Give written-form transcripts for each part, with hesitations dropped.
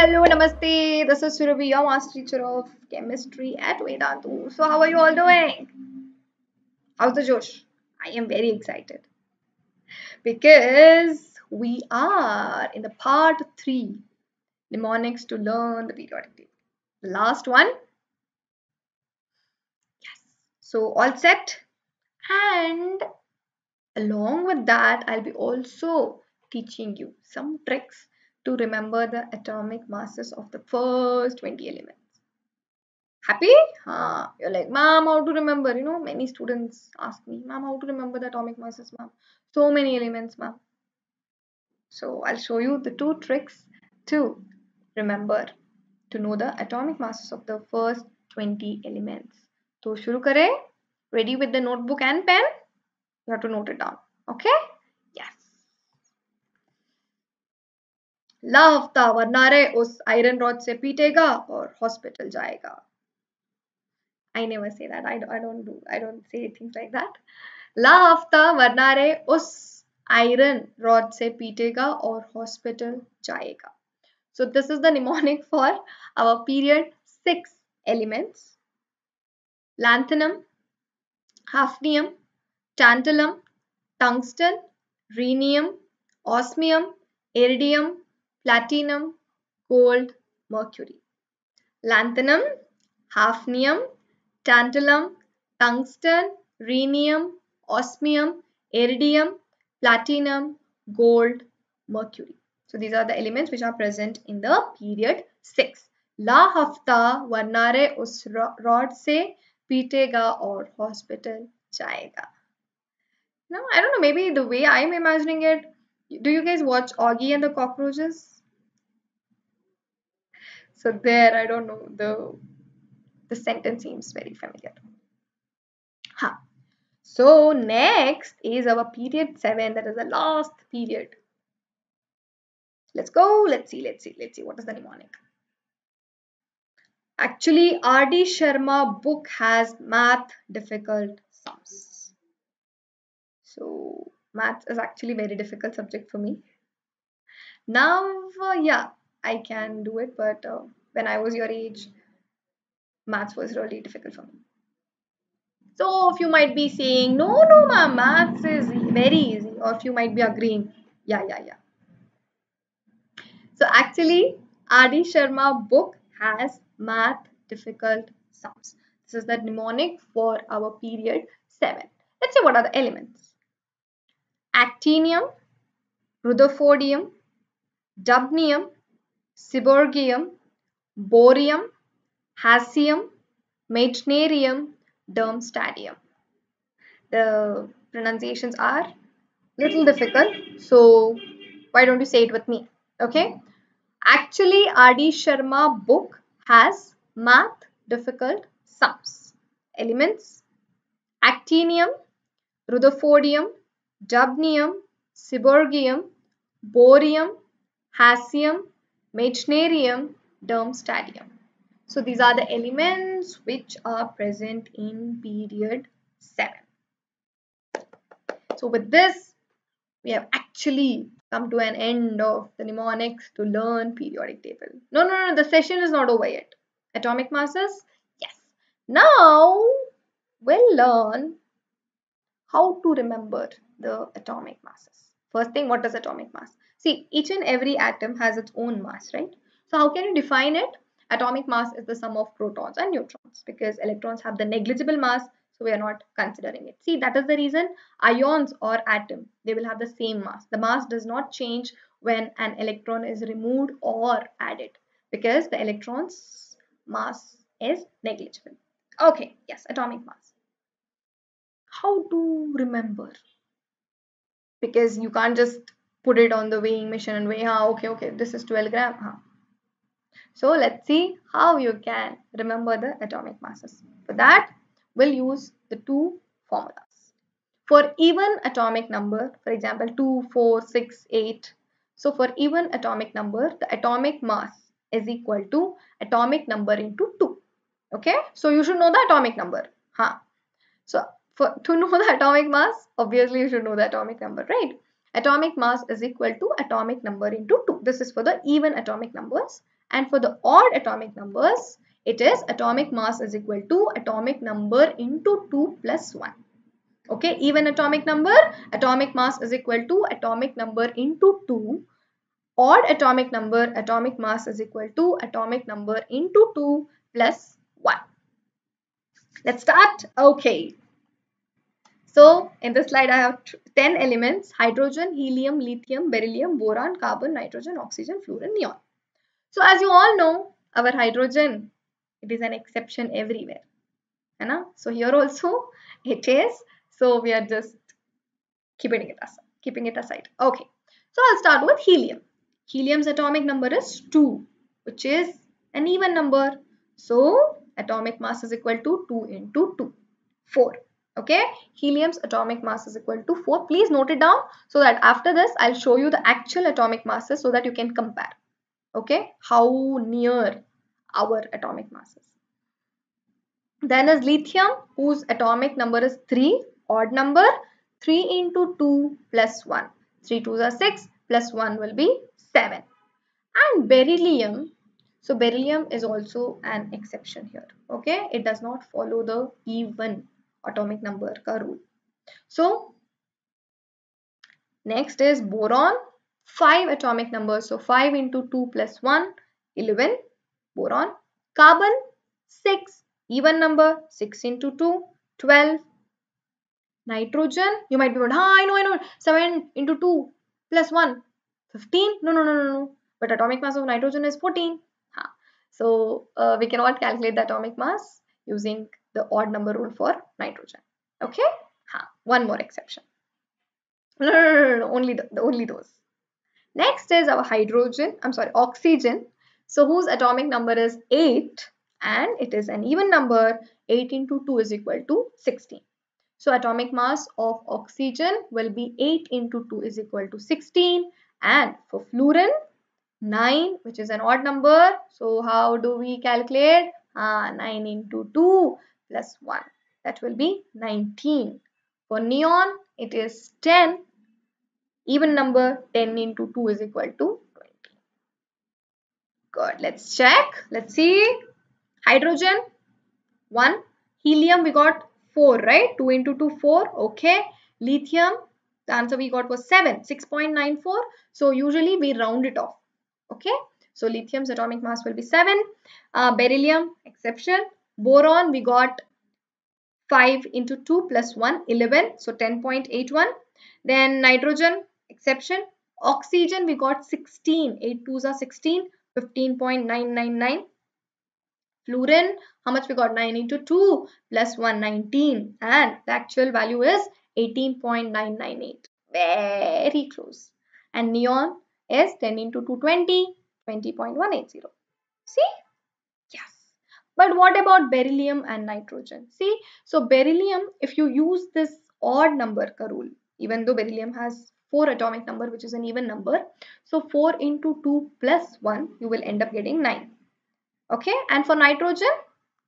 Hello, namaste. This is Surabhi, your master teacher of chemistry at Vedantu. So, how are you all doing? How's the Josh? I am very excited because we are in the part 3 mnemonics to learn the periodic table. The last one. Yes. So, all set. And along with that, I'll be also teaching you some tricks to remember the atomic masses of the first 20 elements. Happy? You're like, ma'am, how to remember? Many students ask me, ma'am, how to remember the atomic masses, ma'am? So many elements, ma'am. So I'll show you the 2 tricks to remember, to know the atomic masses of the first 20 elements. So, shuru kare? Ready with the notebook and pen? You have to note it down. Okay? Yes. ला हफ्ता वरना रे उस iron rod से पीटेगा और hospital जाएगा. I never say that. I don't say things like that. ला हफ्ता वरना रे उस आयरन रॉड से पीटेगा और हॉस्पिटल जाएगा. So this is the mnemonic for our period 6 elements: lanthanum, hafnium, tantalum, tungsten, rhenium, osmium, iridium, platinum, gold, mercury. Lanthanum, hafnium, tantalum, tungsten, rhenium, osmium, iridium, platinum, gold, mercury. So these are the elements which are present in the period 6. La hafta varnare us rod se पीटेगा और hospital जाएगा. Now I don't know, maybe the way I'm imagining it. Do you guys watch Augie and the Cockroaches? So there, I don't know, the sentence seems very familiar. Huh. So next is our period 7, that is the last period. Let's go. Let's see. What is the mnemonic? Actually, R.D. Sharma book has math difficult sums. So maths is actually very difficult subject for me. Now, yeah, I can do it, but when I was your age, maths was really difficult for me. So if you might be saying, no, ma'am, maths is very easy, or if you might be agreeing, yeah. So actually, R.D. Sharma book has math difficult sums. This is the mnemonic for our period 7. Let's see what are the elements. Actinium, rutherfordium, dubnium, seborgium, borium, hassium, meitnerium, dermstadium. The pronunciations are little difficult, so why don't you say it with me? Okay. Actually, R.D. Sharma book has math difficult sums. Elements: actinium, rutherfordium, dubnium, seborgium, borium, hassium, meitnerium, dermstadium. So these are the elements which are present in period 7. So with this, we have actually come to an end of the mnemonics to learn periodic table. No, the session is not over yet. Atomic masses? Yes. Now we'll learn how to remember the atomic masses. First thing, what is atomic mass? See, each and every atom has its own mass, right? So how can you define it? Atomic mass is the sum of protons and neutrons, because electrons have the negligible mass, so we are not considering it. See, that is the reason ions or atom, they will have the same mass. The mass does not change when an electron is removed or added, because the electron's mass is negligible. Okay, yes, atomic mass. How to remember? Because you can't just put it on the weighing machine and weigh, okay, this is 12 gram. So let's see how you can remember the atomic masses. For that, we'll use the 2 formulas. For even atomic number, for example, 2, 4, 6, 8. So for even atomic number, the atomic mass is equal to atomic number into 2. Okay, so you should know the atomic number. So to know the atomic mass, obviously you should know the atomic number, right? Atomic mass is equal to atomic number into 2. This is for the even atomic numbers. And for the odd atomic numbers, it is atomic mass is equal to atomic number into 2 plus 1. Okay, even atomic number, atomic mass is equal to atomic number into 2. Odd atomic number, atomic mass is equal to atomic number into 2 plus 1. Let's start. Okay. So in this slide, I have 10 elements: hydrogen, helium, lithium, beryllium, boron, carbon, nitrogen, oxygen, fluorine, neon. So as you all know, our hydrogen, it is an exception everywhere. So here also it is. So we are just keeping it aside. Okay. So I'll start with helium. Helium's atomic number is 2, which is an even number. So atomic mass is equal to 2 into 2, 4. Okay. Helium's atomic mass is equal to 4. Please note it down so that after this, I'll show you the actual atomic masses so that you can compare. Okay. How near our atomic masses. Then is lithium, whose atomic number is 3, odd number. 3 into 2 plus 1. 3 2s are 6 plus 1 will be 7. And beryllium, so beryllium is also an exception here. Okay, it does not follow the even atomic number ka rule. So next is boron, 5 atomic numbers. So 5 into 2 plus 1, 11, boron. Carbon, 6, even number, 6 into 2, 12. Nitrogen, you might be wondering, I know, 7 into 2 plus 1, 15. No. But atomic mass of nitrogen is 14. So we cannot calculate the atomic mass using the odd number rule for nitrogen. Okay? One more exception. No. Only those. Next is our oxygen. So whose atomic number is 8 and it is an even number. 8 into 2 is equal to 16. So atomic mass of oxygen will be 8 into 2 is equal to 16. And for fluorine, 9, which is an odd number. So how do we calculate? 9 into 2 plus 1. That will be 19. For neon, it is 10. Even number, 10 into 2 is equal to 20. Good. Let's check. Let's see. Hydrogen, 1. Helium, we got 4, right? 2 into 2, 4. Okay. Lithium, the answer we got was 7, 6.94. So usually we round it off. Okay. So lithium's atomic mass will be 7. Beryllium, exception. Boron, we got 5 into 2 plus 1, 11. So 10.81. Then nitrogen, exception. Oxygen, we got 16. 8 2s are 16. 15.999. Fluorine, how much we got? 9 into 2 plus 1, 19. And the actual value is 18.998. Very close. And neon is 10 into 2, 20. 20.180. See? Yes. But what about beryllium and nitrogen? See, so beryllium, if you use this odd number ka rule, even though beryllium has 4 atomic number, which is an even number, so 4 into 2 plus 1, you will end up getting 9. Okay, and for nitrogen,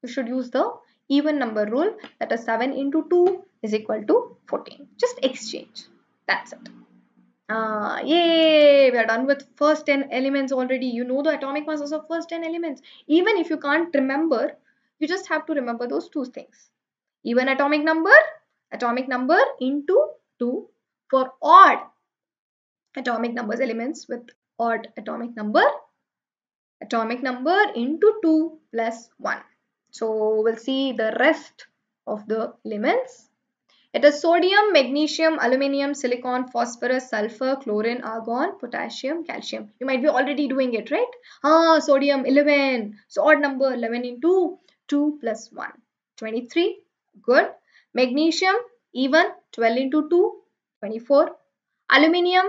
you should use the even number rule, that is 7 into 2 is equal to 14. Just exchange. That's it. Yay! We are done with first 10 elements already. You know the atomic masses of first 10 elements. Even if you can't remember, you just have to remember those two things. Even atomic number into 2. For odd atomic numbers, elements with odd atomic number into 2 plus 1. So we'll see the rest of the elements. It is sodium, magnesium, aluminium, silicon, phosphorus, sulfur, chlorine, argon, potassium, calcium. You might be already doing it, right? Sodium 11. So odd number, 11 into 2 plus 1. 23. Good. Magnesium, even, 12 into 2, 24. Aluminium,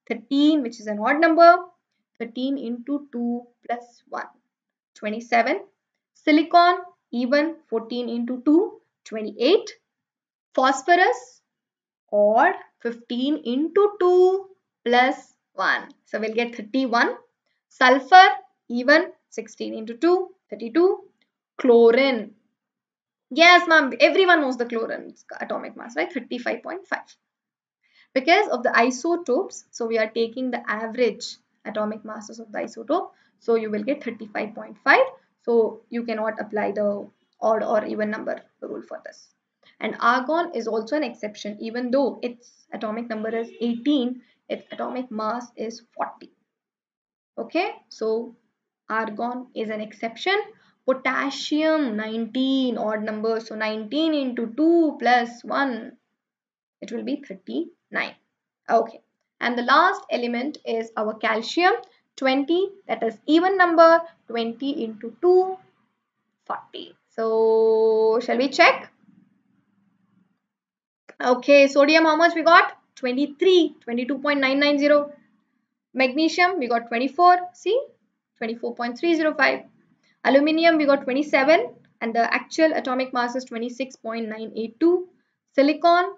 13, which is an odd number. 13 into 2 plus 1. 27. Silicon, even, 14 into 2, 28. Phosphorus, odd, 15 into 2 plus 1. So we'll get 31. Sulfur, even, 16 into 2, 32. Chlorine. Yes, ma'am. Everyone knows the chlorine's atomic mass, right? 35.5. Because of the isotopes, so we are taking the average atomic masses of the isotope. So you will get 35.5. So you cannot apply the odd or even number rule for this. And argon is also an exception. Even though its atomic number is 18, its atomic mass is 40. Okay, so argon is an exception. Potassium 19, odd number. So 19 into 2 plus 1, it will be 39. Okay, and the last element is our calcium 20, that is even number. 20 into 2, 40. So shall we check? Okay, sodium, how much we got? 23, 22.990. Magnesium, we got 24, see, 24.305. Aluminium, we got 27, and the actual atomic mass is 26.982. Silicon,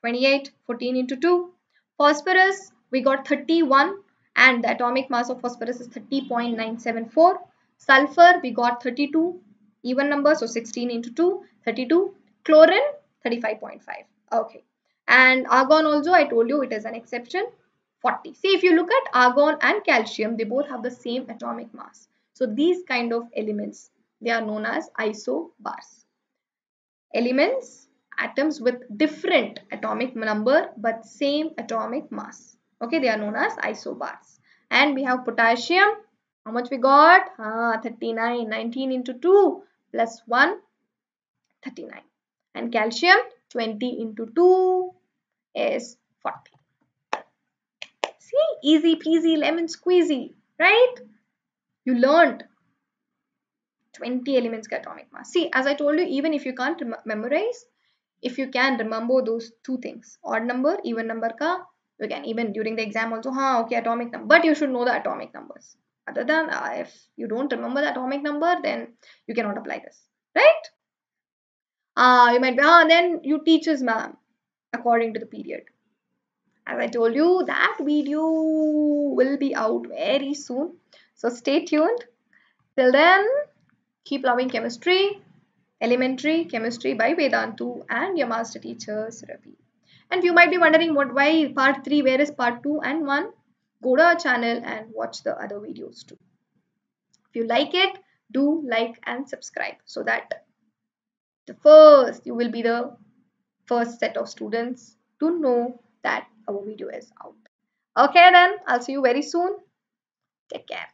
28, 14 into 2. Phosphorus, we got 31, and the atomic mass of phosphorus is 30.974. Sulfur, we got 32, even number, so 16 into 2, 32. Chlorine, 35.5. Okay. And argon also, I told you it is an exception, 40. See, if you look at argon and calcium, they both have the same atomic mass. So these kind of elements, they are known as isobars. Elements, atoms with different atomic number but same atomic mass. Okay, they are known as isobars. And we have potassium. How much we got? 39. 19 into 2 plus 1, 39. And calcium, 20 into 2 is 40. See, easy peasy lemon squeezy, right? You learned 20 elements atomic mass. See, as I told you, even if you can't memorize, if you can remember those two things, odd number, even number ka, you can even during the exam also, okay, atomic number, but you should know the atomic numbers. Other than if you don't remember the atomic number, then you cannot apply this, right? You might be, then you teachers ma'am, according to the period. As I told you, that video will be out very soon. So stay tuned. Till then, keep loving chemistry, elementary chemistry by Vedantu and your master teacher Ravi. And you might be wondering why part 3, where is part 2 and 1? Go to our channel and watch the other videos too. If you like it, do like and subscribe so that you will be the first set of students to know that our video is out. Okay then, I'll see you very soon. Take care.